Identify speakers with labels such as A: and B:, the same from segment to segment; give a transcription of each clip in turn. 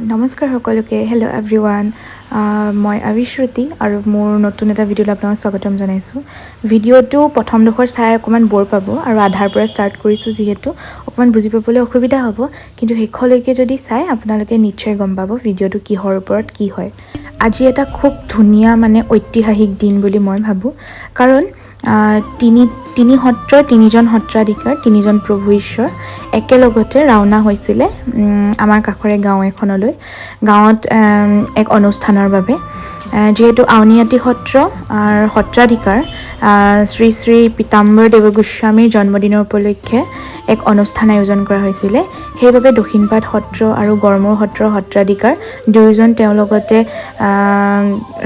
A: নমস্কাৰ সকলোকে hello' everyone মই আবিশ্ৰুতি আৰু মোৰ নতুন এটা ভিডিঅ'লৈ আপোনাক স্বাগতম জনাইছোঁ ভিডিঅ'টো প্ৰথমডোখৰ চাই অকণমান বৰ পাব আৰু আধাৰ পৰা ষ্টাৰ্ট কৰিছোঁ যিহেতু অকণমান বুজি পাবলৈ অসুবিধা হ'ব কিন্তু শেষলৈকে যদি চাই আপোনালোকে নিশ্চয় গম পাব ভিডিঅ'টো কিহৰ ওপৰত কি হয় আজি এটা খুব ধুনীয়া ঐতিহাসিক দিন বুলি মই ভাবোঁ কাৰণ তিনি সত্ৰৰ তিনিজন সত্ৰাধিকাৰ তিনিজন প্ৰভু ঈশ্বৰ একেলগতে ৰাওনা হৈছিলে আমাৰ কাষৰে গাঁও এখনলৈ গাঁৱত এক অনুষ্ঠানৰ বাবে যেহেতু আউনীআটী সত্ৰ সত্ৰাধিকাৰ শ্ৰী শ্ৰী পীতাম্বৰ দেৱ গোস্বামীৰ জন্মদিনৰ উপলক্ষে এক অনুষ্ঠান আয়োজন কৰা হৈছিলে সেইবাবে দক্ষিণপাট সত্ৰ আৰু গড়মূৰ সত্ৰৰ সত্ৰাধিকাৰ দুয়োজন তেওঁলোকতে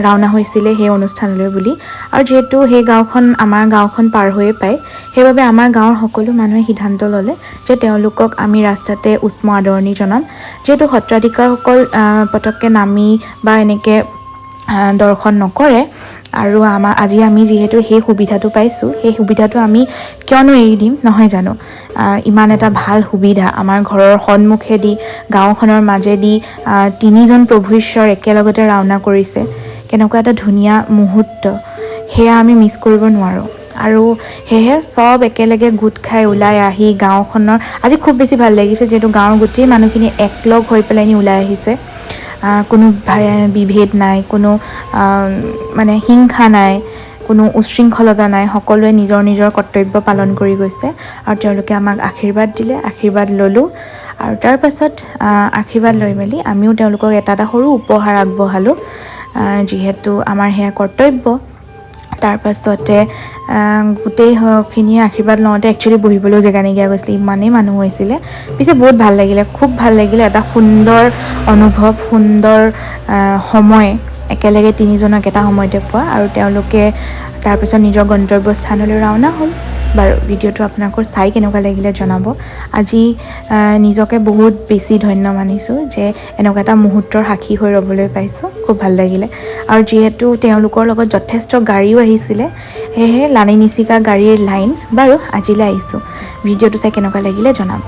A: ৰাওনা হৈছিলে সেই অনুষ্ঠানলৈ বুলি আৰু যেহেতু সেই গাঁওখন আমাৰ গাঁওখন পাৰ হৈয়ে পায় সেইবাবে আমাৰ গাঁৱৰ সকলো মানুহে সিদ্ধান্ত ল'লে যে তেওঁলোকক আমি ৰাস্তাতে উষ্ম আদৰণি জনাম যেহেতু সত্ৰাধিকাৰসকল পটককৈ নামি বা এনেকৈ দৰ্শন নকৰে আৰু আজি আমি যিহেতু সেই সুবিধাটো পাইছোঁ সেই সুবিধাটো আমি কিয়নো এৰি দিম নহয় জানো ইমান এটা ভাল সুবিধা আমাৰ ঘৰৰ সন্মুখেদি গাঁওখনৰ মাজেদি তিনিজন প্ৰভু ঈশ্বৰ একেলগতে ৰাওনা কৰিছে কেনেকুৱা এটা ধুনীয়া মুহূৰ্ত সেয়া আমি মিছ কৰিব নোৱাৰোঁ আৰু সেয়েহে চব একেলগে গোট খাই ওলাই আহি গাঁওখনৰ আজি খুব বেছি ভাল লাগিছে যিহেতু গাঁৱৰ গোটেই মানুহখিনি একলগ হৈ পেলাই ওলাই আহিছে কোনো বিভেদ নাই কোনো হিংসা নাই কোনো উশৃংখলতা নাই সকলোৱে নিজৰ নিজৰ কৰ্তব্য পালন কৰি গৈছে আৰু তেওঁলোকে আমাক আশীৰ্বাদ দিলে আশীৰ্বাদ ল'লোঁ আৰু তাৰ পাছত আশীৰ্বাদ লৈ মেলি আমিও তেওঁলোকক এটা সৰু উপহাৰ আগবঢ়ালোঁ যিহেতু আমাৰ সেয়া কৰ্তব্য তাৰ পাছতে গোটেইখিনিয়ে আশীৰ্বাদ লওঁতে একচুৱেলি বহিবলৈও জেগা নাইকিয়া গৈছিলে ইমানেই মানুহ হৈছিলে পিছে বহুত ভাল লাগিলে খুব ভাল লাগিলে এটা সুন্দৰ অনুভৱ সুন্দৰ সময় একেলগে তিনিজনক এটা সময়তে পোৱা আৰু তেওঁলোকে তাৰপিছত নিজৰ গন্তব্যস্থানলৈ ৰাওনা হ'ল বাৰু ভিডিঅ'টো আপোনালোকৰ চাই কেনেকুৱা লাগিলে জনাব আজি নিজকে বহুত বেছি ধন্য মানিছোঁ যে এনেকুৱা এটা মুহূৰ্তৰ সাক্ষী হৈ ৰ'বলৈ পাইছোঁ খুব ভাল লাগিলে আৰু যিহেতু তেওঁলোকৰ লগত যথেষ্ট গাড়ীও আহিছিলে সেয়েহে লানি নিচিকা গাড়ীৰ লাইন বাৰু আজিলৈ আহিছোঁ ভিডিঅ'টো চাই কেনেকুৱা লাগিলে জনাব